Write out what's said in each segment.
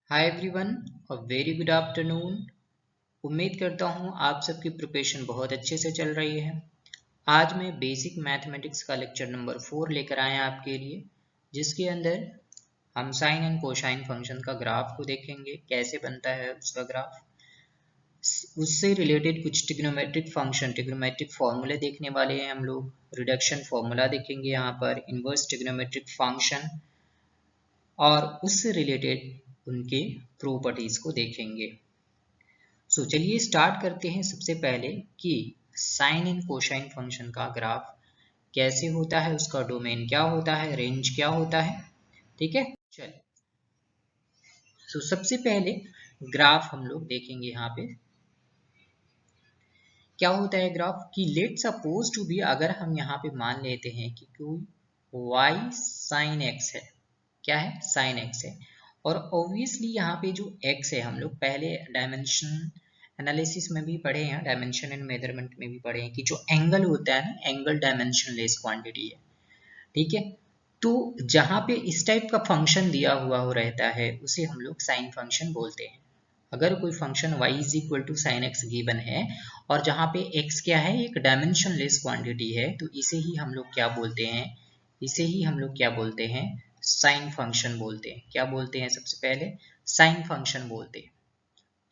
Hi everyone, a very good afternoon. उम्मीद करता हूँ आप सबकी प्रिपरेशन बहुत अच्छे से चल रही है। आज मैं बेसिक मैथमेटिक्स का लेक्चर नंबर 4 लेकर आए हैं आपके लिए, जिसके अंदर हम साइन एंड कोसाइन फंक्शन का ग्राफ को देखेंगे, कैसे बनता है उसका ग्राफ। उससे रिलेटेड कुछ ट्रिग्नोमेट्रिक फंक्शन, ट्रिग्नोमेट्रिक फॉर्मूले देखने वाले हैं हम लोग। रिडक्शन फॉर्मूला देखेंगे यहाँ पर, इनवर्स ट्रिग्नोमेट्रिक फंक्शन, और उससे रिलेटेड उनके प्रॉपर्टीज को देखेंगे। चलिए स्टार्ट करते हैं सबसे पहले कि साइन एंड कोसाइन फंक्शन का ग्राफ कैसे होता है, उसका डोमेन क्या होता है, रेंज क्या होता है। ठीक है, चलिए। सबसे पहले ग्राफ हम लोग देखेंगे यहाँ पे क्या होता है ग्राफ। कि लेट सपोज टू बी, अगर हम यहाँ पे मान लेते हैं कि कोई y साइन x है, क्या है, साइन x है, और ऑब्वियसली यहाँ पे जो x है, हम लोग पहले डायमेंशन एनालिसिस में भी पढ़े हैं, डायमेंशन एंड मेजरमेंट में भी पढ़े हैं कि जो एंगल होता है ना, एंगल डायमेंशनलेस क्वांटिटी है। ठीक है, तो जहाँ पे इस टाइप का फंक्शन दिया हुआ हो रहता है उसे हम लोग साइन फंक्शन बोलते हैं। अगर कोई function y is equal to sine x given है और जहाँ पे x क्या है, एक डायमेंशनलेस क्वांटिटी है, तो इसे ही हम लोग क्या बोलते हैं, इसे ही हम लोग क्या बोलते हैं, साइन फंक्शन बोलते हैं। क्या बोलते हैं, सबसे पहले साइन फंक्शन बोलते हैं।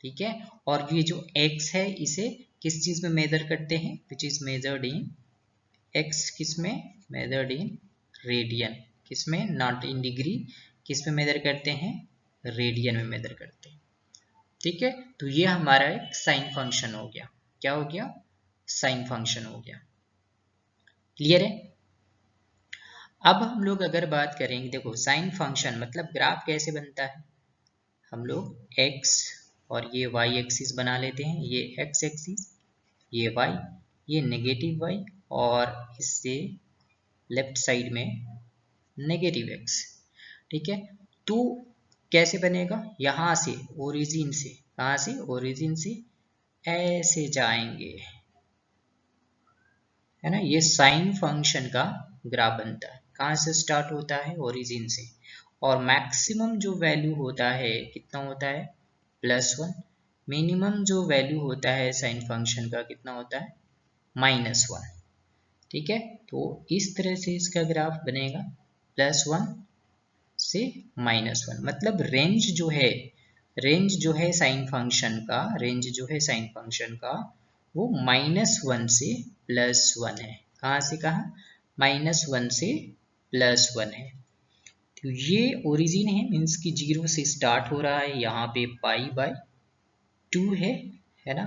ठीक है, और ये जो x है इसे किस चीज में मेजर करते हैं, which is measured in x, किस में मेजर्ड इन रेडियन, किस में, नॉट इन डिग्री, किस में मेजर करते हैं, रेडियन में मेजर करते हैं। ठीक है, तो ये हमारा एक साइन फंक्शन हो गया। क्या हो गया, साइन फंक्शन हो गया। क्लियर है। अब हम लोग अगर बात करेंगे, देखो साइन फंक्शन मतलब ग्राफ कैसे बनता है, हम लोग x और ये y एक्सिस बना लेते हैं, ये x एक्सिस, ये y, ये नेगेटिव y, और इससे लेफ्ट साइड में नेगेटिव x। ठीक है, तो कैसे बनेगा, यहां से ओरिजिन से, कहां से, ओरिजिन से ऐसे जाएंगे, है ना। ये साइन फंक्शन का ग्राफ बनता है, कहां से स्टार्ट होता है, ओरिजिन से, और मैक्सिमम जो वैल्यू होता है कितना होता है, +1। मिनिमम जो वैल्यू होता है साइन फंक्शन का कितना होता है, -1। ठीक है, तो इस तरह से इसका ग्राफ बनेगा, +1 से -1, मतलब रेंज जो है, रेंज जो है साइन फंक्शन का, रेंज जो है साइन फंक्शन का वो -1 से +1 है। कहाँ से कहाँ, -1 से +1 है। तो ये ओरिजिन है, मीन्स कि 0 से स्टार्ट हो रहा है, यहाँ पे π/2 है ना,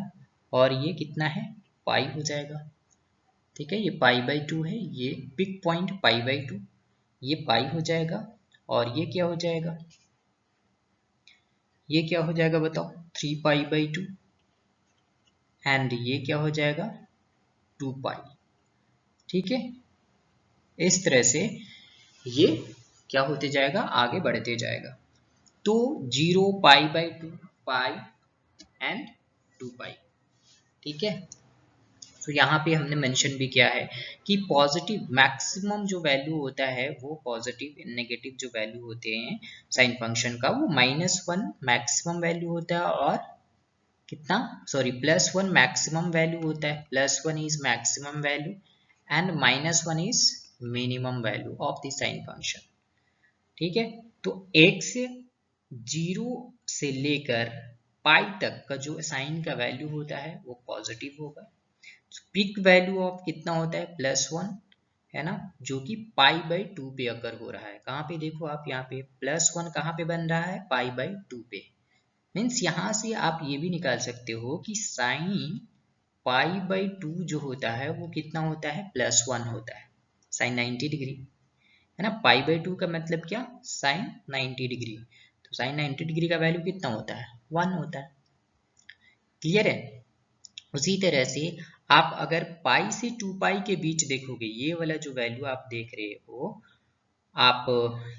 और ये कितना है, पाई हो जाएगा। ठीक है, ये π/2 है, ये पिक पॉइंट π/2, ये पाई हो जाएगा, और ये क्या हो जाएगा, ये क्या हो जाएगा बताओ, 3π/2, एंड ये क्या हो जाएगा, 2π। ठीक है, इस तरह से ये क्या होते जाएगा, आगे बढ़ते जाएगा। तो 0, π/2, पाई एंड 2π। ठीक है, तो यहाँ पे हमने मेंशन भी किया है कि पॉजिटिव मैक्सिमम जो वैल्यू होता है वो पॉजिटिव, नेगेटिव जो वैल्यू होते हैं साइन फंक्शन का वो -1 मैक्सिमम वैल्यू होता है, और कितना, सॉरी, +1 मैक्सिमम वैल्यू होता है, +1 is maximum value and -1 is minimum value of the sine function. ठीक है, तो 1 से 0 से लेकर पाई तक का जो साइन का वैल्यू होता है वो पॉजिटिव होगा। पिक वैल्यू ऑफ कितना होता है, +1, है ना, जो कि π/2 पे अगर हो रहा है। कहाँ पे देखो आप, यहाँ पे +1 कहाँ पे बन रहा है, π/2 पे। मीन्स यहाँ से आप ये भी निकाल सकते हो कि साइन π/2 जो होता है वो कितना होता है, +1 होता है, साइन 90 डिग्री, है ना। π/2 का मतलब क्या, साइन 90 डिग्री, तो साइन 90 डिग्री का वैल्यू कितना होता है, 1 होता है। क्लियर है। उसी तरह से आप अगर पाई से 2π के बीच देखोगे, ये वाला जो वैल्यू आप देख रहे हो, आप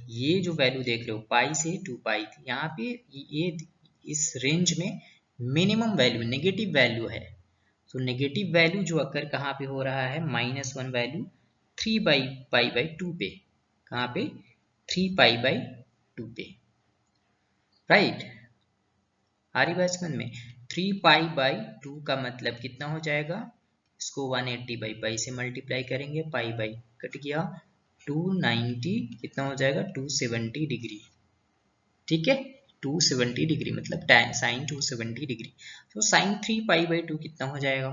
ये जो वैल्यू देख रहे हो पाई से 2π, यहाँ पे ये इस रेंज में मिनिमम वैल्यू, नेगेटिव वैल्यू है। तो नेगेटिव वैल्यू जो अगर कहाँ पे हो रहा है, -1 वैल्यू 3π/2 पे, कहाँ पे, 3π/2 पे, राइट। आ रही बात समझ में। 3π/2 का मतलब कितना हो जाएगा, इसको 180/π से मल्टीप्लाई करेंगे, पाई बाई कट गया, 290 कितना हो जाएगा 270 डिग्री। ठीक है, 270 डिग्री मतलब साइन 270 डिग्री। तो साइन 3π/2 कितना हो जाएगा,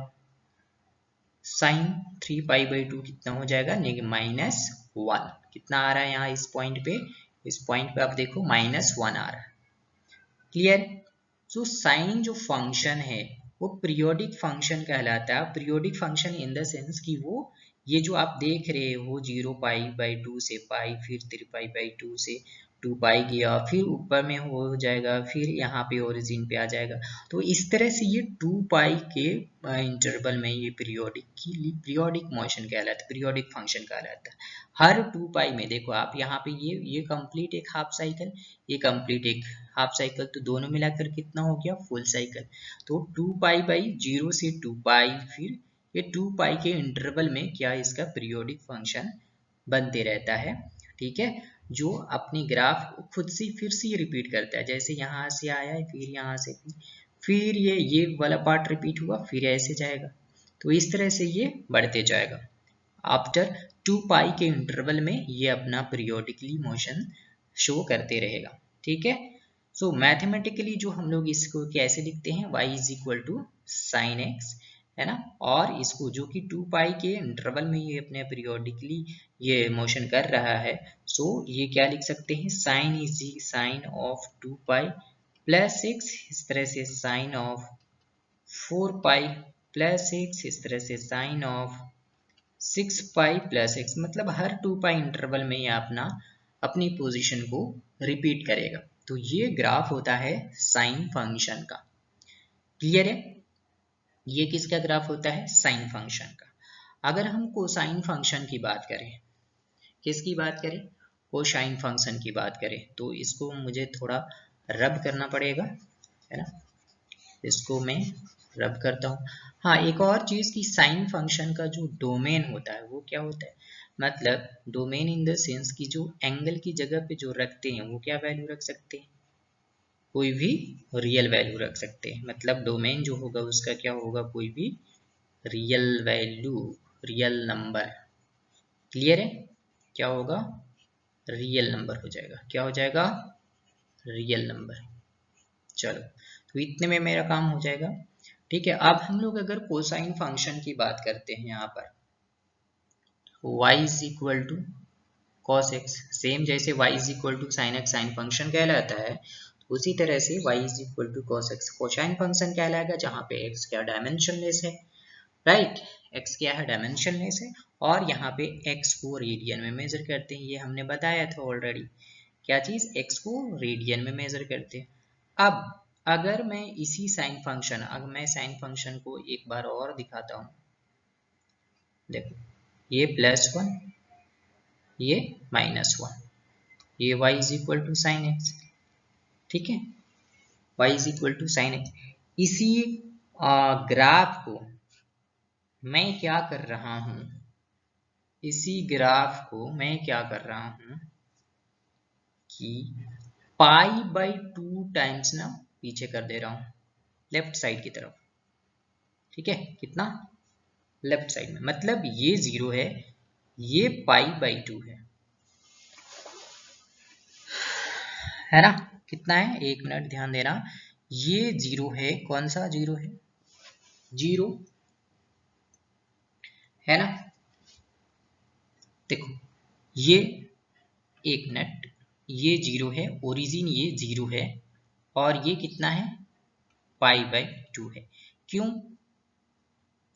साइन 3π/2 कितना हो जाएगा, -1 कितना आ रहा है यहाँ इस पॉइंट पे, इस पॉइंट पे आप देखो -1 आ रहा है। क्लियर। जो साइन जो फंक्शन है वो पीरियोडिक फंक्शन कहलाता है। Periodic function in the sense कि वो ये जो आप देख रहे हो 0π/2 से पाई, फिर 3π/2 से 2π गया, फिर ऊपर में हो जाएगा, फिर यहाँ पे ओरिजिन पे आ जाएगा। तो इस तरह से ये 2π के इंटरवल में ये पीरियोडिक मोशन कहलाता है, पीरियोडिक फंक्शन कहलाता है। हर 2π में देखो आप यहाँ पे ये कंप्लीट एक हाफ साइकिल, ये कंप्लीट एक हाफ साइकिल, तो दोनों मिलाकर कितना हो गया फुल साइकिल। तो 2π/0 से 2π, फिर ये 2π के इंटरवल में क्या इसका पीरियोडिक फंक्शन बनते रहता है। ठीक है, जो अपनी ग्राफ खुद से फिर से रिपीट करता है, जैसे यहाँ से आया है, फिर यहाँ से फिर ये वाला पार्ट रिपीट हुआ, फिर ऐसे जाएगा, तो इस तरह से ये बढ़ते जाएगा। आफ्टर 2π के इंटरवल में ये अपना पीरियोडिकली मोशन शो करते रहेगा। ठीक है, सो मैथमेटिकली जो हम लोग इसको कैसे लिखते हैं, y = sin x, है ना, और इसको जो कि 2π के इंटरवल में ये अपने पीरियोडिकली ये मोशन कर रहा है, सो ये क्या लिख सकते हैं, sin ऑफ 2π प्लस x, इस तरह से sin ऑफ 4π प्लस x, इस तरह से sin ऑफ 6π प्लस x, मतलब हर 2π इंटरवल में ये अपनी पोजीशन को रिपीट करेगा। तो ये ग्राफ होता है साइन फंक्शन का। क्लियर है, ये किसका ग्राफ होता है, साइन फंक्शन का। अगर हम कोसाइन फंक्शन की बात करें, किसकी बात करें, कोसाइन फंक्शन की बात करें, तो इसको मुझे थोड़ा रब करना पड़ेगा, है ना, इसको मैं रब करता हूँ। हाँ, एक और चीज की साइन फंक्शन का जो डोमेन होता है वो क्या होता है, मतलब डोमेन इन द सेंस की जो एंगल की जगह पे जो रखते हैं वो क्या वैल्यू रख सकते हैं, कोई भी रियल वैल्यू रख सकते हैं। मतलब डोमेन जो होगा उसका क्या होगा, कोई भी real value, real number. Clear है, क्या होगा, रियल नंबर हो जाएगा, क्या हो जाएगा, रियल नंबर। चलो, तो इतने में मेरा काम हो जाएगा। ठीक है, अब हम लोग अगर कोसाइन फंक्शन की बात करते हैं, यहाँ पर y = cos x, सेम जैसे y = sin x sine function कहलाता है, उसी तरह से y = cos x cosine function कहलाएगा, जहाँ पे x क्या डायमेंशनलेस है, राइट, x क्या है डायमेंशनलेस है, और यहाँ पे x को रेडियन में मेजर करते हैं, ये हमने बताया था ऑलरेडी, क्या चीज, x को रेडियन में मेजर करते हैं। अब अगर मैं इसी साइन फंक्शन, अगर मैं साइन फंक्शन को एक बार और दिखाता हूँ, देखो ये +1, ये -1, ये y = sin x, ठीक है, y = sin x। इसी ग्राफ को मैं क्या कर रहा हूं, इसी ग्राफ को मैं क्या कर रहा हूं कि π/2 टाइम्स ना पीछे कर दे रहा हूं लेफ्ट साइड की तरफ। ठीक है, कितना, लेफ्ट साइड में, मतलब ये 0 है, ये π/2 है ना, कितना है, 1 मिनट ध्यान देना, ये 0 है, कौन सा 0 है, 0 है ना, देखो ये 1 मिनट, ये 0 है, ओरिजिन ये 0 है, और ये कितना है, π/2 है। क्यों,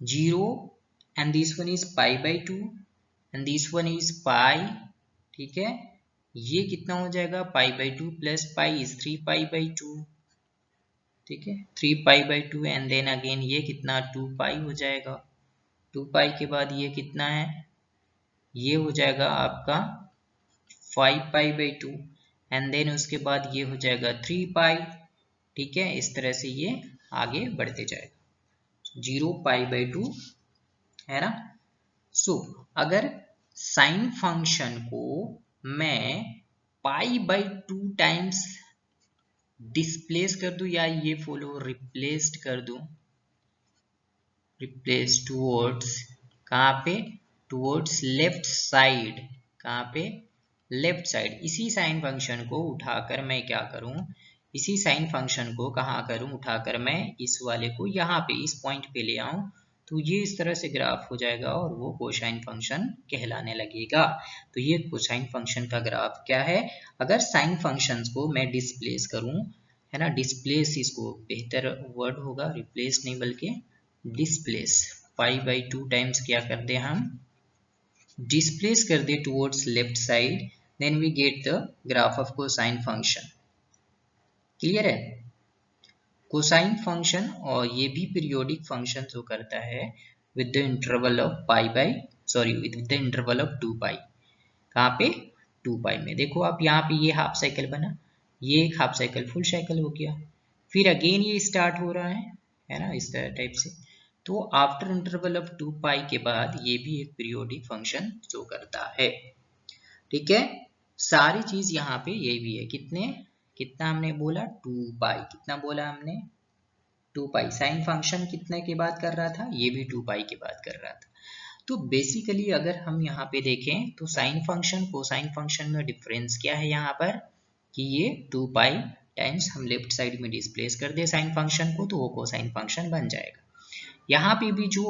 0 and this one is π/2 and this one is π, ठीक है, ये कितना हो जाएगा, π/2 प्लस π is 3π/2, ठीक है, 3π/2 एंड देन अगेन ये कितना 2π हो जाएगा, 2π के बाद ये कितना है, ये हो जाएगा आपका 5π/2 एंड देन उसके बाद ये हो जाएगा 3π। ठीक है, इस तरह से ये आगे बढ़ते जाएगा, 0π/2 है ना। सो अगर साइन फंक्शन को मैं π/2 टाइम्स डिस्प्लेस कर दूं या ये फॉलो रिप्लेस्ड कर दूं, रिप्लेस टूवर्ड्स, कहाँ पे, टूवर्ड्स लेफ्ट साइड, कहाँ पे, लेफ्ट साइड। इसी साइन फंक्शन को उठाकर मैं क्या करूं, इसी साइन फंक्शन को कहाँ करूं, उठाकर मैं इस वाले को यहाँ पे इस पॉइंट पे ले आऊं, तो ये इस तरह से ग्राफ हो जाएगा और वो कोसाइन फंक्शन कहलाने लगेगा। तो ये कोसाइन फंक्शन का ग्राफ क्या है। अगर साइन फंक्शंस को मैं डिस्प्लेस करूं, है ना, डिस्प्लेस इसको बेहतर वर्ड होगा, रिप्लेस नहीं बल्कि डिस्प्लेस, पाई बाई 2 टाइम्स क्या कर दे हम, डिस्प्लेस कर दे towards left side, then we get the graph of cosine function. Clear है। कोसाइन फंक्शन और ये भी पीरियोडिक फंक्शन जो करता है with the interval of pi by, sorry with the interval of 2 pi, कहाँ पे, 2 पाई में। देखो आप यहाँ पे ये हाफ साइकिल बना, ये एक हाफ साइकिल फुल साइकिल हो गया, फिर अगेन ये स्टार्ट हो रहा है ना, इस टाइप से। तो आफ्टर इंटरवल ऑफ 2 पाई के बाद ये भी एक पीरियोडिक फंक्शन शो करता है। ठीक है, सारी चीज यहाँ पे ये भी है, कितना हमने बोला, 2 पाई, कितना बोला हमने, 2 पाई। साइन फंक्शन कितने के बाद कर रहा था, ये भी 2 पाई के बाद कर रहा था। तो बेसिकली अगर हम यहाँ पे देखें तो साइन फंक्शन कोसाइन फंक्शन में डिफरेंस क्या है यहाँ पर, कि ये 2 पाई टाइम्स हम लेफ्ट साइड में डिस्प्लेस कर दे साइन फंक्शन को, तो वो कोसाइन फंक्शन बन जाएगा। यहाँ पे भी जो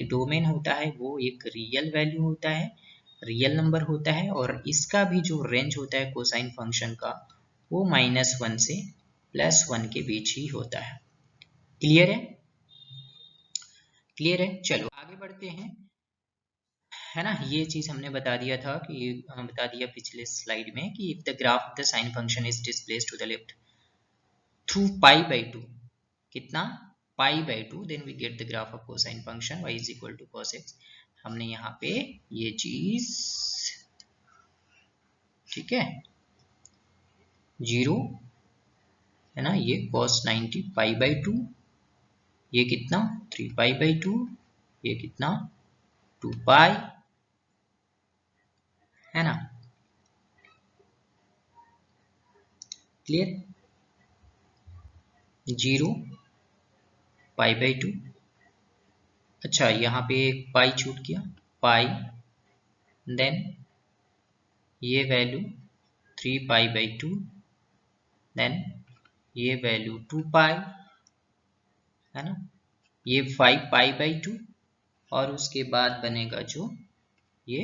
डोमेन होता है वो एक रियल वैल्यू होता है, रियल नंबर होता है, और इसका भी जो रेंज होता है कोसाइन फंक्शन का वो -1 से +1 के बीच ही होता है। क्लियर है, क्लियर है। चलो आगे बढ़ते हैं, है ना। ये चीज हमने बता दिया था कि हम बता दिया पिछले स्लाइड में कि if the graph of the sine function is displaced to the left through pi by 2, कितना, pi by 2, then we get the graph of cosine function y is equal to cos x। हमने यहाँ पे ये चीज, ठीक है, 0, है ना, ये cos 90 पाई बाई 2, ये कितना 3 पाई बाई 2, ये कितना 2 पाई, है ना। क्लियर, 0 पाई बाई 2, अच्छा यहाँ पे एक पाई छूट गया, पाई, देन ये वैल्यू 3 पाई बाई 2, देन ये वैल्यू 2 पाई, है ना, ये 5 पाई बाई 2, और उसके बाद बनेगा जो ये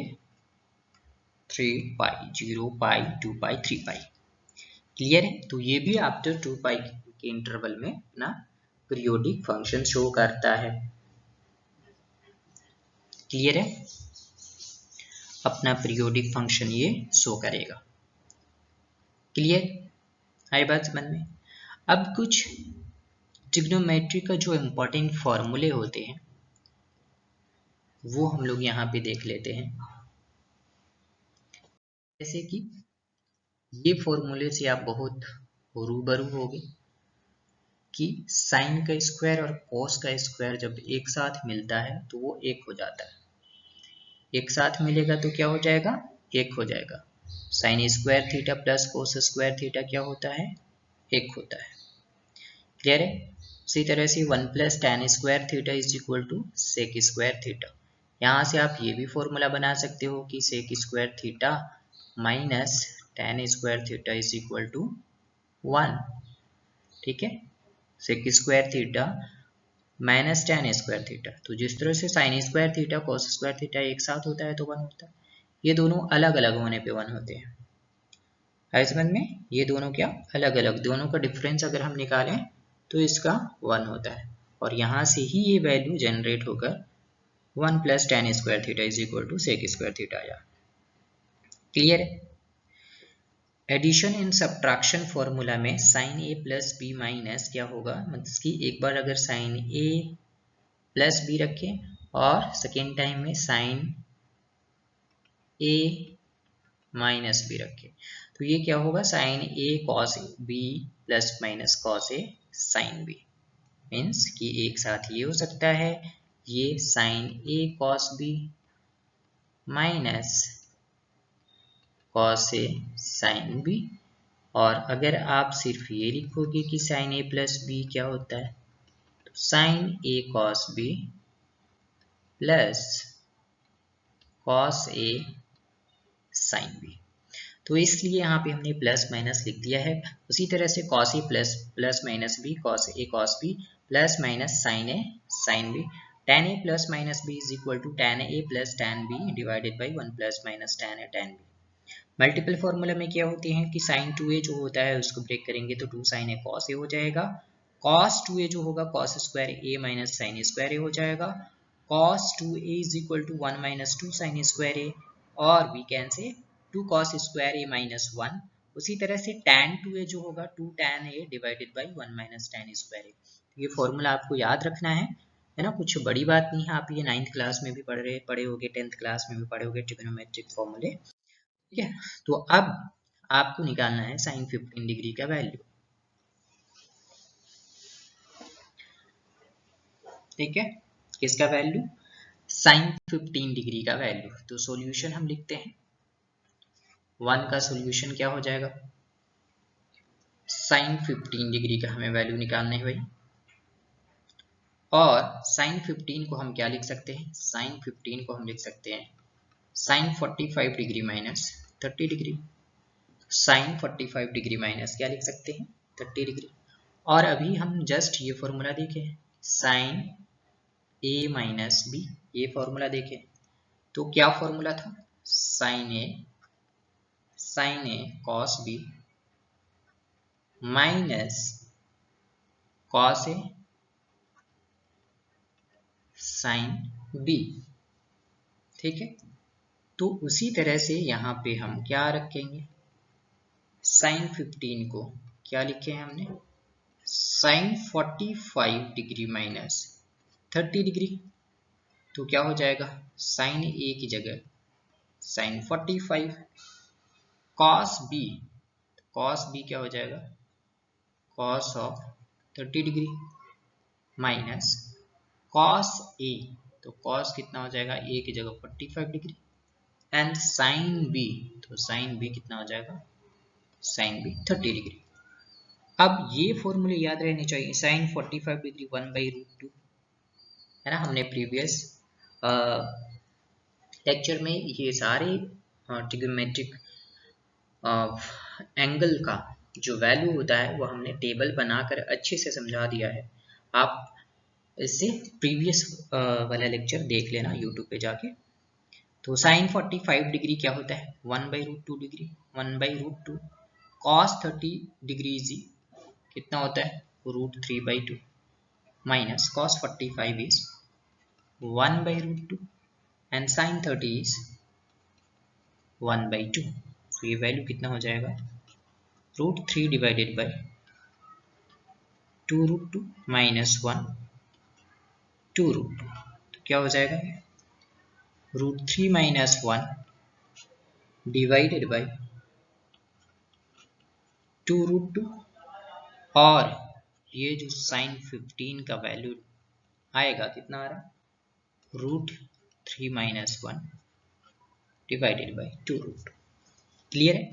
3 पाई, 0 पाई 2 पाई 3 पाई। क्लियर है। तो ये भी आफ्टर 2 पाई के इंटरवल में अपना पीरियोडिक फंक्शन शो करता है। क्लियर है, अपना पीरियोडिक फंक्शन ये शो करेगा। क्लियर, आई बात समझ में। अब कुछ ट्रिग्नोमेट्री का जो इम्पोर्टेंट फॉर्मूले होते हैं वो हम लोग यहाँ पे देख लेते हैं। जैसे कि ये फॉर्मूले से आप बहुत रूबरू होगे कि साइन का स्क्वायर और कॉस का स्क्वायर जब एक साथ मिलता है तो वो एक हो जाता है। एक साथ मिलेगा तो क्या हो जाएगा, एक हो जाएगा। Sign square theta plus cos square theta क्या होता है, एक होता है। क्लियर है। उसी तरह से 1 plus tan square theta is equal to sec square theta. यहाँ से आप ये भी फॉर्मूला बना सकते हो कि sec square theta minus tan square theta is equal to 1। ठीक है, sec square theta minus tan square theta, तो जिस तरह से sine square theta cos square theta एक साथ होता है तो 1 होता है, ये दोनों अलग अलग होने पे 1 होते हैं। है समझ में, ये दोनों क्या अलग अलग, दोनों का डिफरेंस अगर हम निकालें तो इसका 1 होता है, और यहाँ से ही ये वैल्यू जनरेट होकर 1 plus tan square theta is equal to sec square theta आया। क्लियर है। एडिशन एंड सब्ट्रैक्शन फॉर्मूला में sine A plus B minus क्या होगा, मतलब कि एक बार अगर साइन ए प्लस बी रखें और सेकेंड टाइम में साइन ए माइनस बी रखें तो ये क्या होगा, sine A cos B plus minus cos A sine B, means कि एक साथ ये हो सकता है, ये sine A cos B minus cos A sine B, और अगर आप सिर्फ ये लिखोगे कि साइन ए प्लस बी क्या होता है, तो sign A cos B plus cos A sine B. तो इसलिए यहाँ पे हमने प्लस माइनस लिख दिया है। उसी तरह से cos A plus minus B cos B plus minus sine A sine B, tan a plus minus B is equal to tan a plus tan b divided by 1 plus minus tan a tan b। Multiple formula में क्या होते हैं कि sign 2a जो होता है उसको break करेंगे तो 2 sin a cos a हो जाएगा, cos 2a जो होगा cos square a minus sine square a हो जाएगा, cos 2a is equal to 1 minus 2 sin square a, और we can say 2 cos square a minus 1। उसी तरह से tan 2a जो होगा 2 tan a divided by 1 minus tan square a। ये formula आपको याद रखना है ना, कुछ बड़ी बात नहीं है। आप ये 9th क्लास में भी पढ़े होगे, 10th क्लास में भी पढ़े होगे ट्रिग्नोमेट्रिक फॉर्मूले, ठीक है। तो अब आपको निकालना है साइन 15 डिग्री का वैल्यू, ठीक है। किसका वैल्यू? साइन 15 डिग्री का वैल्यू। तो सॉल्यूशन हम लिखते हैं, 1 का सॉल्यूशन क्या हो जाएगा, साइन 15 डिग्री का हमें वैल्यू निकालना है भाई। और साइन 15 को हम क्या लिख सकते हैं, साइन 15 को हम लिख सकते हैं sine 45 degree minus 30 degree. Sine 45 degree minus क्या लिख सकते हैं, 30 डिग्री। और अभी हम जस्ट ये फॉर्मूला देखे, साइन ए माइनस बी, ये फॉर्मूला देखे तो क्या फॉर्मूला था, sign A cos B minus cos A sine B, ठीक है। तो उसी तरह से यहाँ पे हम क्या रखेंगे, साइन 15 को क्या लिखे हैं हमने, साइन 45 डिग्री माइनस 30 डिग्री। तो क्या हो जाएगा, साइन ए की जगह साइन 45, कॉस बी क्या हो जाएगा, cos of 30 degree minus cos A, तो कॉस कितना हो जाएगा, ए की जगह 45 डिग्री, एंड साइन बी, तो साइन बी कितना हो जाएगा, साइन बी 30 डिग्री। अब ये फॉर्मूले याद रहने चाहिए, साइन 45 डिग्री 1/√2 है ना। हमने प्रीवियस लेक्चर में ये सारे ट्रिग्नोमेट्रिक एंगल का जो वैल्यू होता है वो हमने टेबल बनाकर अच्छे से समझा दिया है। आप इससे प्रीवियस वाला लेक्चर देख लेना यूट्यूब पे जाके। तो साइन 45 डिग्री क्या होता है, 1/√2 डिग्री, 1/√2 कॉस 30 डिग्री इज कितना होता है, √3/2 minus cos 45 is 1/√2 and sine 30 is 1/2। तो ये वैल्यू कितना हो जाएगा, √3 डिवाइडेड बाई 2√2 माइनस 1 2√2। तो क्या हो जाएगा, √3 माइनस 1 डिवाइडेड बाई 2√2, और ये जो साइन 15 का वैल्यू आएगा कितना आ रहा है, √3 माइनस 1 डिवाइडेड बाई 2√2। क्लियर है।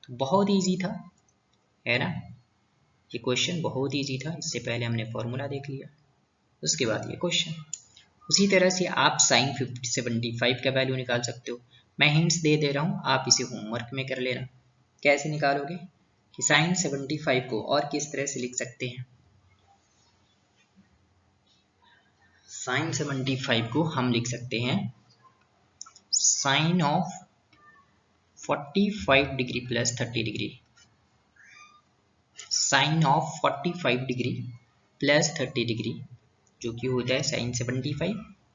तो बहुत इजी था, है ना, ये क्वेश्चन बहुत इजी था। इससे पहले हमने फॉर्मूला देख लिया, उसके बाद ये क्वेश्चन। उसी तरह से आप साइन 75 का वैल्यू निकाल सकते हो। मैं हिंट्स दे दे रहा हूँ, आप इसे होमवर्क में कर लेना। कैसे निकालोगे कि साइन 75 को और किस तरह से लिख सकते हैं, साइन 75 को हम लिख सकते हैं sine of 45 degree plus 30 degree, sine of 45 degree plus 30 degree जो कि होता है साइन 75,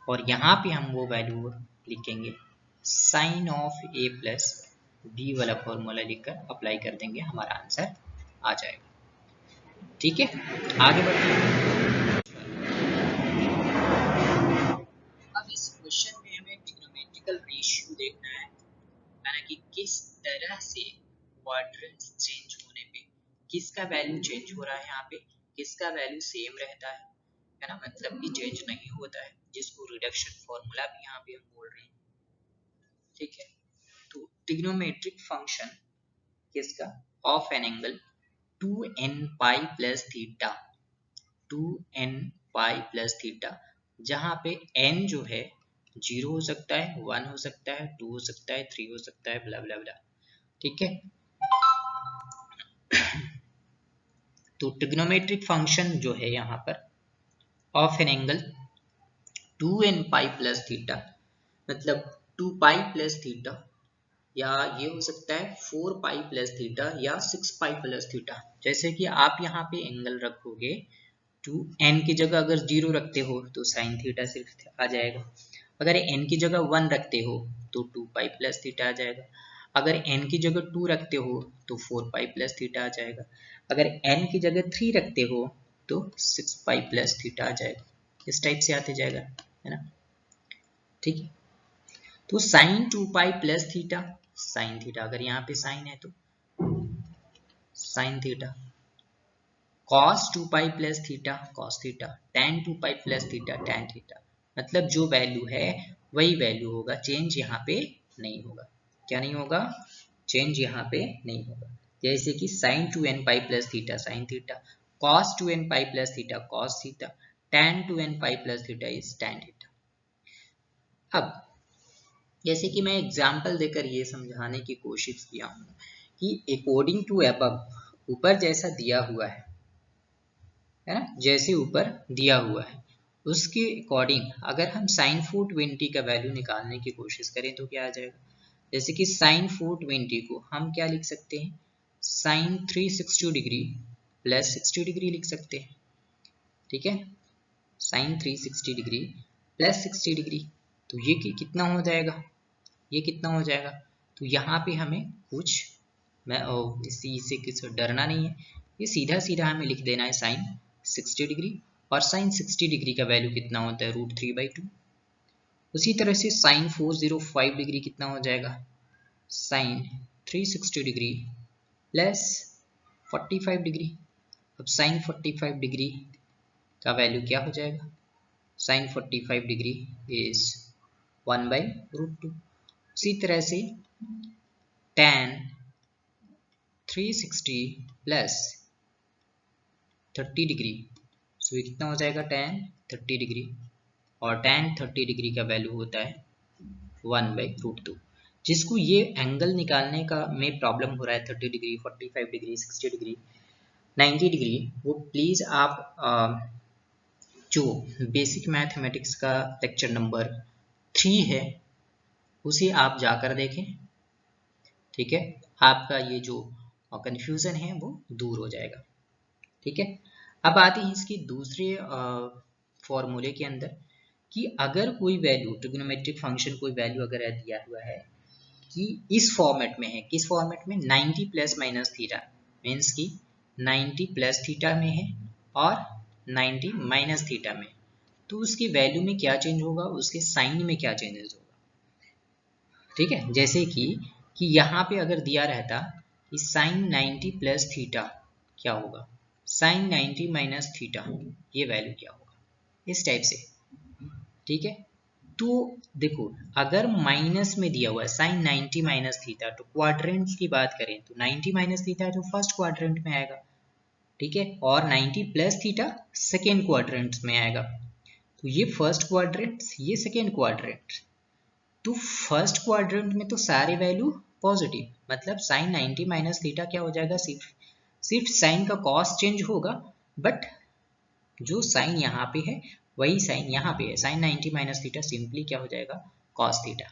और यहाँ पे हम वो वैल्यू लिखेंगे sine of A plus B वाला फॉर्मूला लिखकर अप्लाई कर देंगे, हमारा आंसर आ जाएगा। ठीक है, आगे बढ़ते हैं। अब इस क्वेश्चन में हमें ट्रिग्नोमेट्रिकल रेशियो देखना है ना, कि किस तरह से क्वाड्रेंट्स चेंज होने पे किसका वैल्यू चेंज हो रहा है, यहाँ पे किसका वैल्यू सेम रहता है ना, मतलब कि चेंज नहीं होता है, जिसको रिडक्शन फॉर्मूला भी यहाँ पे हम बोल रहे हैं। ठीक है, तो ट्रिग्नोमेट्रिक फंक्शन किसका, of an angle 2n pi plus theta, 2n pi plus theta, जहाँ पे n जो है 0 हो सकता है, 1 हो सकता है, 2 हो सकता है, 3 हो सकता है, ब्ला ब्ला ब्ला। ठीक है, तो ट्रिग्नोमेट्रिक फंक्शन जो है यहाँ पर of an angle 2n pi plus theta, मतलब 2 पाई प्लस थीटा, या ये हो सकता है 4 पाई प्लस थीटा या 6 पाई प्लस थीटा। जैसे कि आप यहाँ पे एंगल रखोगे 2n की जगह अगर 0 रखते हो तो साइन थीटा सिर्फ आ जाएगा, अगर n की जगह 1 रखते हो तो 2 पाई प्लस थीटा आ जाएगा, अगर n की जगह 2 रखते हो तो 4 पाई प्लस थीटा आ जाएगा, अगर n की जगह 3 रखते हो तो 6 पाई प्लस थीटा आ जाएगा। इस टाइप से आते जाएगा, है ना। ठीक है, तो sine 2 pi plus theta, sine theta अगर यहाँ पे साइन है तो sine theta, cos 2 pi plus theta cos theta, tan 2 pi plus theta tan theta, मतलब जो वैल्यू है वही वैल्यू होगा, चेंज यहाँ पे नहीं होगा। क्या नहीं होगा? चेंज यहाँ पे नहीं होगा। जैसे कि sin 2n pi plus theta sin theta, cos 2n pi plus theta cos theta, tan 2n pi plus theta is tan theta. अब जैसे कि मैं एग्जाम्पल देकर ये समझाने की कोशिश किया हूँ कि अकॉर्डिंग टू अबव, ऊपर जैसा दिया हुआ है ना, जैसे ऊपर दिया हुआ है उसके अकॉर्डिंग अगर हम sin 420 का वैल्यू निकालने की कोशिश करें तो क्या आ जाएगा। जैसे कि sin 420 को हम क्या लिख सकते हैं, sin 360 डिग्री प्लस 60 डिग्री लिख सकते हैं। ठीक है, sin 360 डिग्री प्लस 60 डिग्री, तो ये कितना हो जाएगा, ये कितना हो जाएगा। तो यहाँ पे हमें कुछ मैं इसी से कुछ डरना नहीं है, ये सीधा सीधा हमें लिख देना है साइन 60 डिग्री, और साइन 60 डिग्री का वैल्यू कितना होता है √3/2। उसी तरह से साइन 405 डिग्री कितना हो जाएगा, साइन 360 डिग्री प्लस 45 डिग्री। अब साइन 45 डिग्री का वैल्यू क्या हो जाएगा, साइन 45 डिग्री इज 1/√2। उसी तरह से tan 360 प्लस 30 डिग्री, सो ये कितना हो जाएगा tan 30 डिग्री, और tan 30 डिग्री का वैल्यू होता है 1/√2। जिसको ये एंगल निकालने का में प्रॉब्लम हो रहा है 30 डिग्री 45 डिग्री 60 डिग्री 90 डिग्री, वो प्लीज़ आप जो बेसिक मैथमेटिक्स का लेक्चर नंबर 3 है उसे आप जाकर देखें। ठीक है, आपका ये जो कंफ्यूजन है वो दूर हो जाएगा। ठीक है, अब आते हैं इसके दूसरे फॉर्मूले के अंदर कि अगर कोई वैल्यू ट्रिग्नोमेट्रिक फंक्शन कोई वैल्यू अगर दिया हुआ है कि इस फॉर्मेट में है, किस फॉर्मेट में, 90 प्लस माइनस थीटा, मीन्स कि 90 प्लस थीटा में है और 90 माइनस थीटा में, तो उसकी वैल्यू में क्या चेंज होगा, उसके साइन में क्या चेंजेस होगा। ठीक है, जैसे कि यहाँ पे अगर दिया रहता कि साइन 90 प्लस थीटा क्या होगा, साइन 90 माइनस थीटा, ये वैल्यू क्या होगा, इस टाइप से। ठीक है, तो देखो अगर माइनस में दिया हुआ है साइन 90 माइनस थीटा, तो क्वाड्रेंट्स की बात करें तो 90 माइनस थीटा है तो फर्स्ट क्वाड्रेंट में आएगा। ठीक है, और 90 प्लस थीटा सेकेंड क्वाड्रेंट में आएगा, तो ये फर्स्ट क्वाड्रेंट ये सेकेंड क्वाड्रेंट, तो फर्स्ट क्वाड्रेंट में तो सारे वैल्यू पॉजिटिव, मतलब साइन 90 माइनस थीटा क्या हो जाएगा, सिर्फ साइन का कॉस चेंज होगा, बट जो साइन यहाँ पे है वही साइन यहाँ पे है, साइन 90 माइनस थीटा सिंपली क्या हो जाएगा, कॉस थीटा।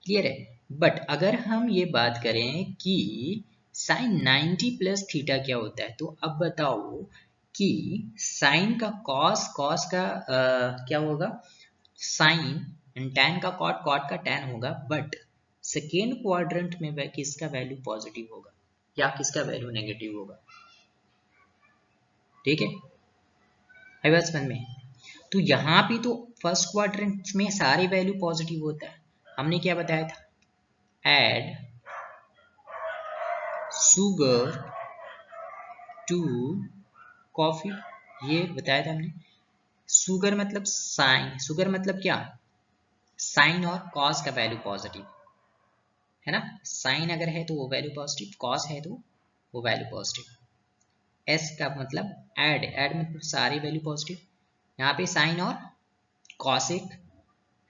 क्लियर है। बट अगर हम ये बात करें कि साइन 90 प्लस थीटा क्या होता है, तो अब बताओ कि साइन का कॉस का क्या होगा, साइन tan का कॉट, कॉट का tan होगा, बट सेकेंड क्वाड्रेंट में वह किसका वैल्यू पॉजिटिव होगा या किसका वैल्यू नेगेटिव होगा। ठीक है, आई बात समझ में। तो यहाँ पे तो फर्स्ट क्वाड्रेंट में सारे वैल्यू पॉजिटिव होता है। हमने क्या बताया था, ऐड शुगर टू कॉफी, ये बताया था हमने। शुगर मतलब साइन, शुगर मतलब क्या, साइन और कॉस का वैल्यू पॉजिटिव है ना, साइन अगर है तो वो वैल्यू पॉजिटिव, कॉस है तो वो वैल्यू पॉजिटिव। एस का मतलब ऐड, ऐड मतलब सारी वैल्यू पॉजिटिव। यहाँ पे साइन और कॉसेक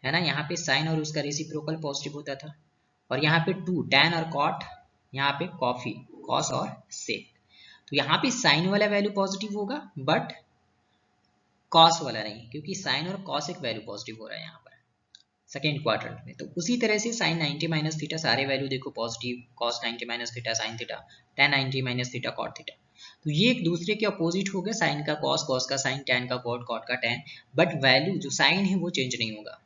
है ना, यहाँ पे साइन और उसका रेसिप्रोकल पॉजिटिव होता था। और यहाँ पे टू टैन और कॉट, यहाँ पे कॉफी कॉस और सेक। तो यहाँ पे साइन वाला वैल्यू पॉजिटिव होगा बट कॉस वाला नहीं, क्योंकि साइन और कॉस एक वैल्यू पॉजिटिव हो रहा है यहाँ पर सेकेंड क्वाड्रेंट में। तो उसी तरह से साइन 90 माइनस थीटा सारे वैल्यू देखो positive, cos 90 minus theta sine theta, tan 90 minus theta cot theta. तो ये एक दूसरे के अपोजिट हो गए, साइन का कॉस, कॉस का साइन, टैन का कॉट, कॉट का टैन। बट वैल्यू जो साइन है वो चेंज नहीं होगा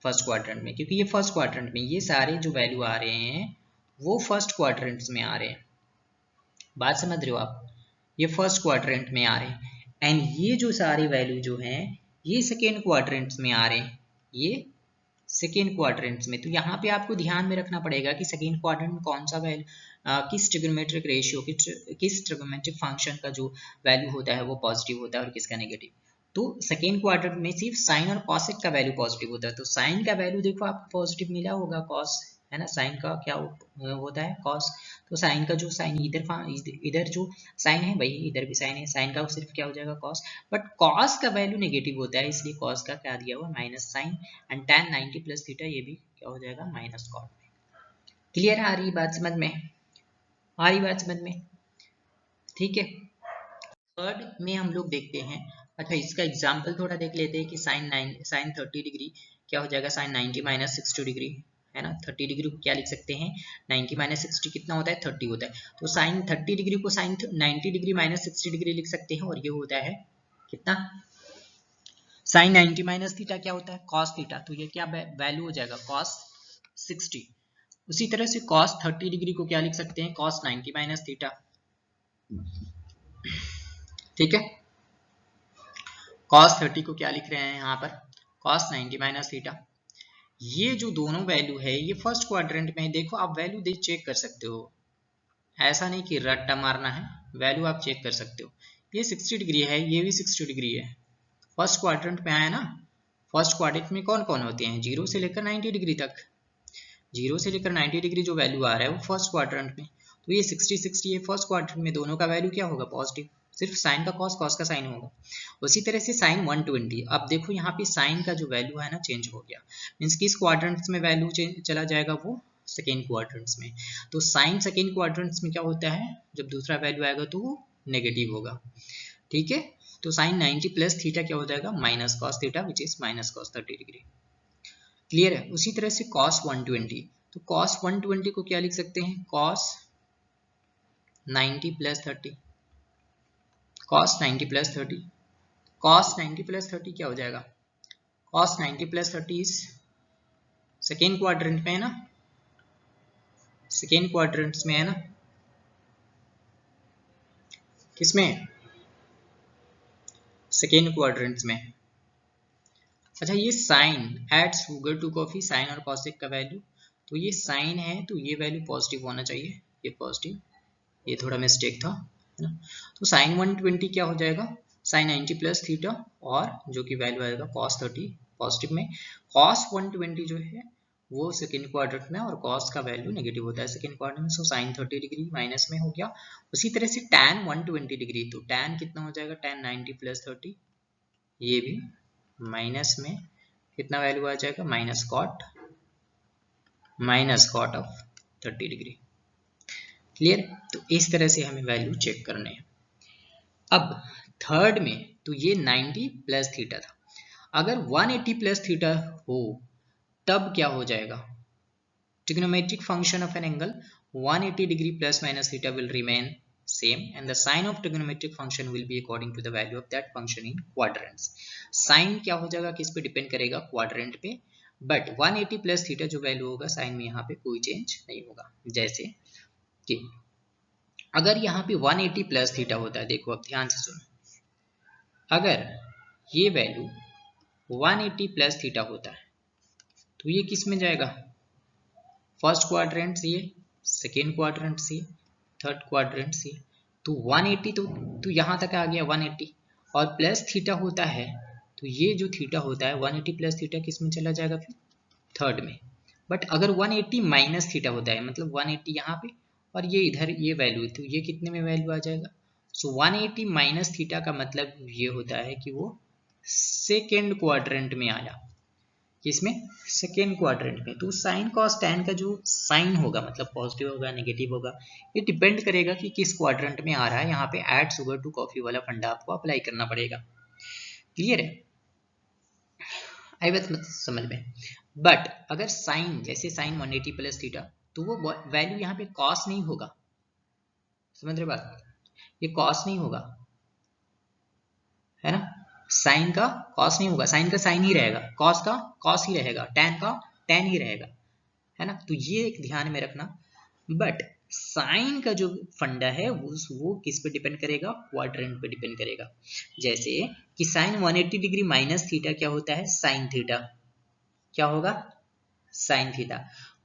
फर्स्ट क्वाड्रेंट में, क्योंकि ये फर्स्ट क्वाड्रेंट में ये सारे जो वैल्यू आ रहे हैं वो फर्स्ट क्वाड्रेंट में आ रहे हैं। बात समझ रहे हो आप, ये फर्स्ट क्वाड्रेंट में आ रहे हैं। एंड ये जो सारे वैल्यू जो हैं ये सेकेंड क्वाड्रेंट में आ रहे हैं, ये सेकेंड क्वाड्रेंट में। तो यहाँ पे आपको ध्यान में रखना पड़ेगा कि सेकेंड क्वाड्रेंट में कौन सा वैल्यू, किस ट्रिग्नोमेट्रिक रेशियो, किस ट्रिग्नोमेट्रिक फंक्शन का जो वैल्यू होता है वो पॉजिटिव होता है और किसका नेगेटिव। तो सेकेंड क्वाड्रेंट में सिर्फ साइन और कॉसेक का वैल्यू पॉजिटिव होता है। तो साइन का वैल्यू देखो आपको पॉजिटिव मिला होगा, कॉस है ना, साइन का क्या होता है कॉस। तो साइन का जो साइन इधर जो साइन है वही इधर भी साइन है, साइन का सिर्फ क्या हो जाएगा कॉस। बट कॉस का वैल्यू नेगेटिव होता है, इसलिए कॉस का क्या दिया हुआ minus sine. And tan 90 plus theta ये भी क्या हो जाएगा माइनस कॉट। क्लियर आ रही बात समझ में, आ रही बात समझ में, ठीक है। थर्ड में हम लोग देखते हैं, अच्छा इसका एग्जाम्पल थोड़ा देख लेते हैं कि साइन 30 डिग्री क्या हो जाएगा, साइन 90 माइनस 60 डिग्री है ना। 30 डिग्री को क्या लिख सकते हैं, 90 माइनस 60 कितना होता है 30 होता है। तो साइन 30 डिग्री को साइन 90 डिग्री माइनस 60 डिग्री लिख सकते हैं, और ये होता है कितना, साइन 90 माइनस थीटा क्या होता है कॉस थीटा। तो ये क्या वैल्यू हो जाएगा कॉस 60। उसी तरह से कॉस 30 डिग्री को क्या लिख सकते हैं, कॉस 90 माइनस थीटा, ठीक है। कॉस 30 को क्या लिख रहे हैं यहाँ पर, कॉस 90 माइनस थीटा। ये जो दोनों वैल्यू है ये फर्स्ट क्वाड्रेंट में, देखो आप वैल्यू दे चेक कर सकते हो, ऐसा नहीं कि रट्टा मारना है, वैल्यू आप चेक कर सकते हो। ये 60 डिग्री है, ये भी 60 डिग्री है, फर्स्ट क्वाड्रेंट में आया ना। फर्स्ट क्वाड्रेंट में कौन कौन होते हैं, 0 से लेकर 90 डिग्री तक, 0 से लेकर 90 डिग्री जो वैल्यू आ रहा है वो फर्स्ट क्वाड्रेंट में। तो ये 60 60 ये फर्स्ट क्वाड्रेंट में, दोनों का वैल्यू क्या होगा पॉजिटिव, सिर्फ साइन का कॉस, कॉस का साइन होगा। उसी तरह से साइन 120, अब देखो यहाँ पे साइन का जो वैल्यू है ना चेंज हो गया, मीन्स किस क्वाड्रेंट्स में वैल्यू चला जाएगा, वो सेकेंड क्वाड्रेंट्स में। तो साइन सेकेंड क्वाड्रेंट्स में क्या होता है, जब दूसरा वैल्यू आएगा तो वो नेगेटिव होगा, ठीक है। तो साइन 90 प्लस थीटा क्या हो जाएगा minus cos theta which is minus cos 30 degree. Clear है। उसी तरह से कॉस 120, तो कॉस 120 को क्या लिख सकते हैं, cos 90 plus 30, cos 90 plus 30, cos 90 plus 30 क्या हो जाएगा, cos 90 plus 30 is second quadrant में है ना, सेकेंड क्वाड्रेंट में है ना, किसमें, सेकेंड क्वाड्रेंट में। अच्छा ये sine add sugar to coffee, sine और कॉसेक का वैल्यू, तो ये साइन है तो ये वैल्यू पॉजिटिव होना चाहिए, ये पॉजिटिव, ये थोड़ा मिस्टेक था है ना। तो साइन 120 क्या हो जाएगा, साइन 90 प्लस थीटा, और जो कि वैल्यू आएगा कॉस 30 पॉजिटिव में। कॉस 120 जो है वो सेकेंड क्वाड्रेंट में, और कॉस का वैल्यू नेगेटिव होता है सेकेंड क्वाड्रेंट में, सो साइन 30 डिग्री माइनस में हो गया। उसी तरह से टैन 120 डिग्री, तो टैन कितना हो जाएगा, टैन 90 प्लस 30, ये भी माइनस में कितना वैल्यू आ जाएगा, minus cot of 30 degree. Clear. तो इस तरह से हमें वैल्यू चेक करने हैं। अब थर्ड में तो ये 90 प्लस थीटा था, अगर 180 प्लस थीटा हो तब क्या हो जाएगा, trigonometric function of an angle 180 degree plus minus theta will remain same and the sign of trigonometric function will be according to the value of that function in quadrants. Sine क्या हो जाएगा, किस पे डिपेंड करेगा, quadrant पे। But 180 plus theta जो value होगा sine में यहाँ पे कोई चेंज नहीं होगा। जैसे कि अगर यहाँ पे 180 प्लस थीटा होता है, देखो अब ध्यान से सुनो, अगर ये वैल्यू 180 प्लस थीटा होता है तो ये किस में जाएगा, फर्स्ट क्वाड्रेंट से, ये सेकेंड क्वाड्रेंट से, थर्ड क्वाड्रेंट से। तो 180 तो यहाँ तक आ गया 180, और प्लस थीटा होता है तो ये जो थीटा होता है 180 प्लस थीटा किस में चला जाएगा, फिर थर्ड में। बट अगर 180 माइनस थीटा होता है, मतलब 180 यहाँ पे और ये इधर ये वैल्यू, तो ये कितने में वैल्यू आ जाएगा? सो 180 माइनस थीटा का मतलब ये होता है कि वो सेकेंड क्वाड्रेंट में आया। किसमें? सेकेंड क्वाड्रेंट में। तो साइन कॉस टैन का जो साइन होगा, मतलब पॉजिटिव होगा नेगेटिव होगा, ये डिपेंड करेगा कि किस क्वाड्रेंट में आ रहा है। यहाँ पे ऐड शुगर टू कॉफी वाला फंडा आपको अप्लाई करना पड़ेगा। क्लियर है? आई बात मत समझ में। बट अगर साइन, जैसे साइन 180 प्लस थीटा, तो वो वैल्यू यहाँ पे कॉस नहीं होगा। समझ रहे बात? ये कॉस नहीं होगा, है ना? साइन का कॉस नहीं होगा, साइन का साइन ही रहेगा, कॉस का कॉस ही रहेगा, टैन का टैन ही रहेगा, है ना? तो ये एक ध्यान में रखना। बट साइन का जो फंडा है वो किस पे डिपेंड करेगा? क्वाड्रेंट पे डिपेंड करेगा। जैसे कि साइन 180 डिग्री माइनस थीटा क्या होता है? Sine theta. क्या होगा? Sign theta.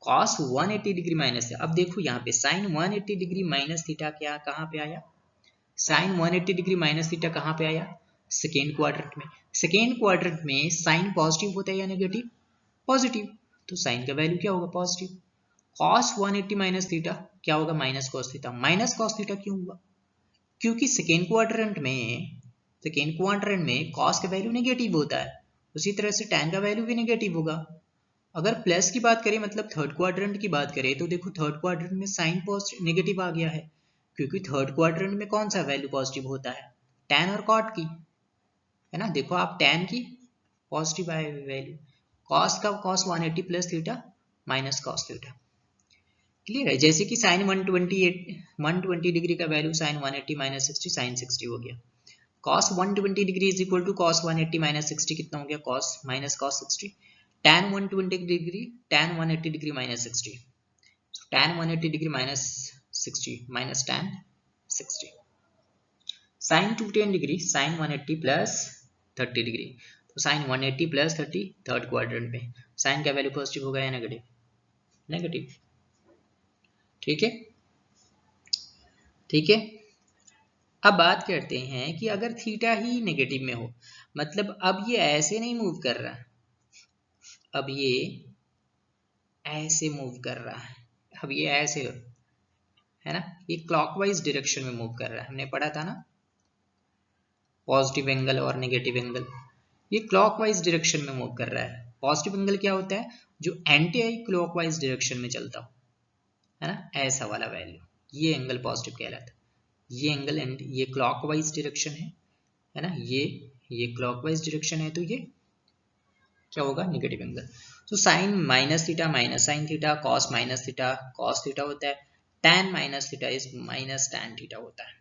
Cos 180 degree minus है। अब देखो यहाँ पे साइन 180 डिग्री माइनस थीटा क्या कहाँ पे आया? साइन 180 डिग्री माइनस थीटा कहाँ पे आया? सेकेंड क्वाड्रेंट में। सेकेंड क्वाड्रेंट में साइन पॉजिटिव होता है या नेगेटिव? पॉजिटिव। तो साइन का वैल्यू क्या होगा? पॉजिटिव। कॉस 180 माइनस थीटा क्या होगा? Minus cos theta. Minus cos theta क्यों हुआ? क्योंकि सेकेंड क्वाड्रेंट में कॉस का वैल्यू नेगेटिव होता है, उसी तरह से टैन का वैल्यू भी नेगेटिव होगा। अगर प्लस की बात करें, मतलब थर्ड क्वाड्रेंट की बात करें, तो देखो थर्ड क्वाड्रेंट में साइन पॉजिटिव नेगेटिव आ गया है, क्योंकि थर्ड क्वाड्रेंट में कौन सा वैल्यू पॉजिटिव होता है? टैन और कॉट की, है ना? देखो आप टैन की पॉजिटिव आए वैल्यू, कॉस का cos 180 plus theta minus cos theta. Clear है? जैसे कि साइन 120 डिग्री का वैल्यू साइन 180 माइनस 60 साइन 60 हो गया। Cos 120 degree is equal to cos 180 minus 60 कितना हो गया? Cos minus cos 60। Tan 120 degree tan 180 degree minus 60, tan 180 degree minus 60 minus tan 60। Sine 210 degree sine 180 plus 30 degree, तो sign 180 plus 30 third quadrant में। Sign का value positive होगा या negative? Negative. ठीक है? ठीक है। अब बात करते हैं कि अगर थीटा ही नेगेटिव में हो, मतलब अब ये ऐसे नहीं मूव कर रहा, अब ये ऐसे मूव कर रहा है, अब ये ऐसे, है ना? ये क्लॉकवाइज डायरेक्शन में मूव कर रहा है। हमने पढ़ा था ना पॉजिटिव एंगल और नेगेटिव एंगल, ये क्लॉकवाइज डायरेक्शन में मूव कर रहा है। पॉजिटिव एंगल क्या होता है? जो एंटी क्लॉकवाइज डायरेक्शन में चलता हो, है ना? ऐसा वाला वैल्यू, ये एंगल पॉजिटिव कहलाता है। ये एंगल एंड ये क्लॉकवाइज डायरेक्शन है ना? ये क्लॉकवाइज डायरेक्शन है, तो ये क्या होगा? Negative angle. तो sine minus theta minus sine theta, cos minus theta cos theta होता है, tan minus theta is minus tan theta होता है।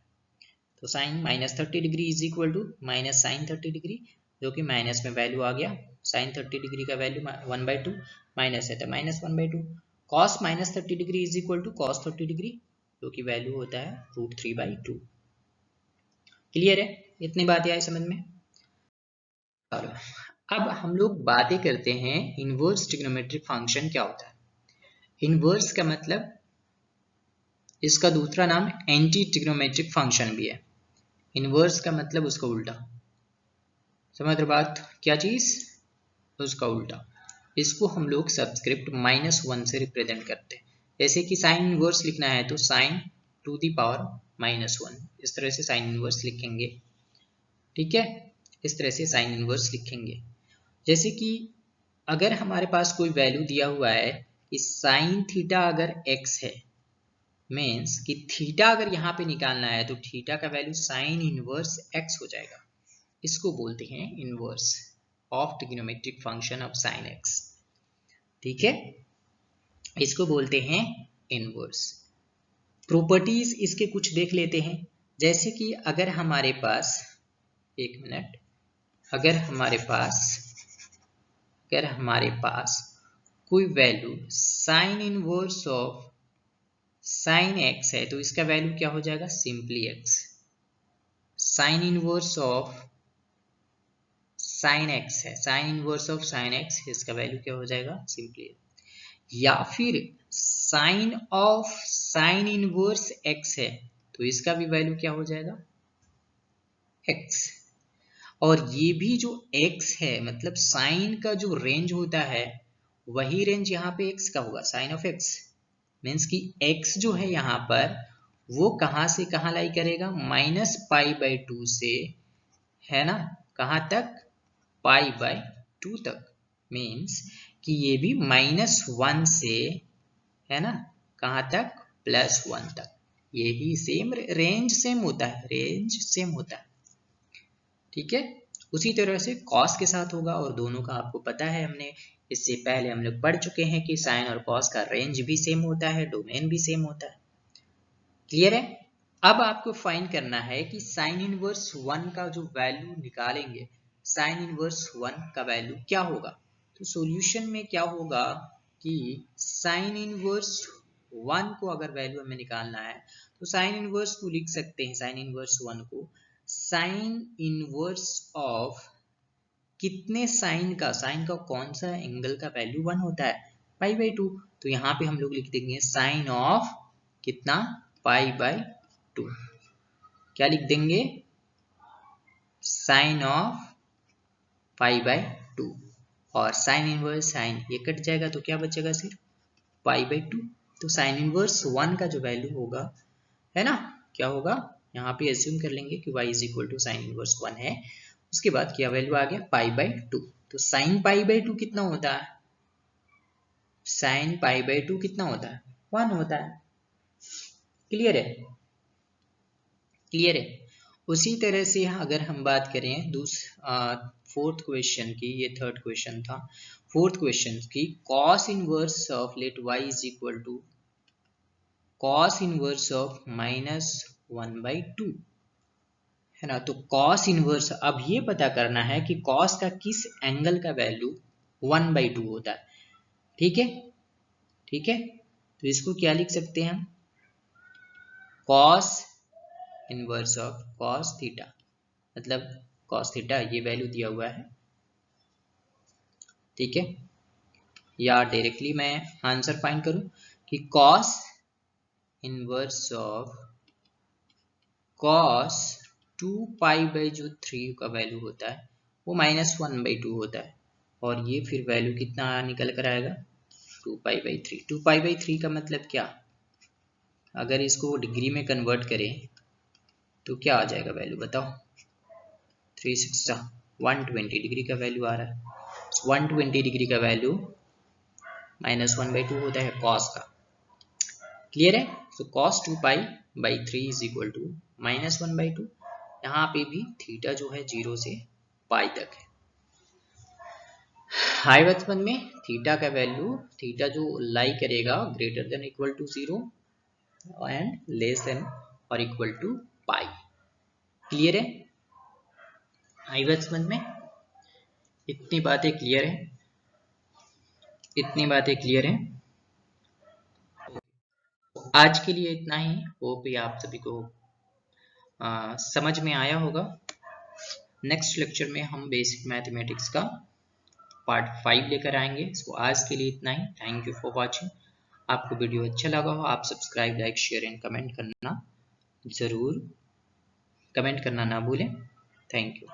तो sine minus 30 degree is equal to minus sine 30 degree, जो कि माइनस में वैल्यू आ गया। साइन 30 डिग्री का वैल्यू 1/2 माइनस है तो minus 1/2। Cos minus 30 degree is equal to cos 30 degree, जो कि वैल्यू होता है √3/2। क्लियर है? इतनी बातें आई समझ में? चलो अब हम लोग बातें करते हैं इनवर्स ट्रिग्नोमेट्रिक फंक्शन क्या होता है। इनवर्स का मतलब, इसका दूसरा नाम एंटी ट्रिग्नोमेट्रिक फंक्शन भी है। इनवर्स का मतलब उसका उल्टा। समझ रहे बात? क्या चीज? उसका उल्टा। इसको हम लोग सबस्क्रिप्ट -1 से रिप्रेजेंट करते हैं। जैसे कि साइन इनवर्स लिखना है तो साइन टू दी पावर -1, इस तरह से साइन इनवर्स लिखेंगे। ठीक है? इस तरह से साइन इनवर्स लिखेंगे। जैसे कि अगर हमारे पास कोई वैल्यू दिया हुआ है कि साइन थीटा अगर x है, मीन्स कि थीटा अगर यहाँ पे निकालना है तो थीटा का वैल्यू साइन इनवर्स x हो जाएगा। इसको बोलते हैं inverse of trigonometric function of sine x। ठीक है? इसको बोलते हैं इनवर्स। प्रॉपर्टीज इसके कुछ देख लेते हैं। जैसे कि अगर हमारे पास, एक मिनट, अगर हमारे पास कोई value sine inverse of sine x है तो इसका वैल्यू क्या हो जाएगा? Simply x। Sine inverse of sine x है, sine inverse of sine x, इसका वैल्यू क्या हो जाएगा? सिंपली। या फिर sine of sine inverse x है तो इसका भी वैल्यू क्या हो जाएगा? x। और ये भी जो x है, मतलब साइन का जो रेंज होता है वही रेंज यहाँ पे x का होगा, साइन ऑफ x। मीन्स कि x जो है यहाँ पर वो कहाँ से कहाँ लाई करेगा, -π/2 से, है ना, कहाँ तक, π/2 तक। मीन्स कि ये भी -1 से, है ना, कहाँ तक, +1 तक। ये भी सेम रेंज सेम होता है, रेंज सेम होता है, ठीक है। उसी तरह से कॉस के साथ होगा, और दोनों का आपको पता है, हमने इससे पहले हम लोग पढ़ चुके हैं कि साइन और कॉस का रेंज भी सेम होता है, डोमेन भी सेम होता है। क्लियर है। अब आपको फाइंड करना है कि साइन इनवर्स 1 का जो वैल्यू निकालेंगे, साइन इनवर्स 1 का वैल्यू क्या होगा। तो सॉल्यूशन में क्या होगा कि साइन इनवर्स 1 को अगर वैल्यू हमें निकालना है तो साइन इनवर्स को लिख सकते हैं, साइन इनवर्स 1 को साइन इनवर्स ऑफ कितने साइन का कौन सा एंगल का वैल्यू 1 होता है, π/2। तो यहाँ पे हम लोग लिख देंगे साइन ऑफ कितना, π/2। क्या लिख देंगे, साइन ऑफ π/2, और साइन इनवर्स साइन ये कट जाएगा तो क्या बचेगा, सिर्फ π/2। तो साइन इनवर्स 1 का जो वैल्यू होगा, है ना, क्या होगा, यहाँ पे एज्यूम कर लेंगे कि y इज साइन इनवर्स 1 है। उसके बाद क्या वैल्यू आ गया, π/2। तो साइन π/2 कितना होता है, साइन π/2 कितना होता है, 1 होता है। क्लियर है, क्लियर है। उसी तरह से अगर हम बात करें फोर्थ क्वेश्चन की, ये थर्ड क्वेश्चन था, फोर्थ क्वेश्चन की cos inverse of let y is equal to cos inverse of -1/2, है ना। तो कॉस इनवर्स, अब ये पता करना है कि कॉस का किस एंगल का वैल्यू 1/2 होता है, ठीक है, ठीक है। तो इसको क्या लिख सकते हैं हम, cos inverse of cos theta, मतलब कॉस थीटा ये वैल्यू दिया हुआ है, ठीक है। या डायरेक्टली मैं आंसर फाइंड करूं कि कॉस इनवर्स ऑफ कॉस 2π/3 का वैल्यू होता है वो -1/2 होता है, और ये फिर वैल्यू कितना निकल कर आएगा, 2π/3। 2π/3 का मतलब क्या, अगर इसको डिग्री में कन्वर्ट करें तो क्या आ जाएगा वैल्यू, बताओ, 3/6 120 डिग्री का वैल्यू आ रहा है। 120 डिग्री का वैल्यू -1/2 होता है कॉस का। क्लियर है। तो कॉस 2π/3 इज इक्वल टू -1/2। यहाँ पे भी थीटा जो है 0 से पाई तक है। हाई बचपन में थीटा का वैल्यू, थीटा जो लाई करेगा greater than equal to 0 and less than और इक्वल टू पाई। क्लियर है। हाई बचपन में इतनी बातें क्लियर है, इतनी बातें क्लियर है। आज के लिए इतना ही। होप ये आप सभी को समझ में आया होगा। नेक्स्ट लेक्चर में हम बेसिक मैथमेटिक्स का पार्ट 5 लेकर आएंगे। सो आज के लिए इतना ही। Thank you for watching. आपको वीडियो अच्छा लगा हो आप subscribe, like, share and comment करना जरूर, कमेंट करना ना भूलें। Thank you.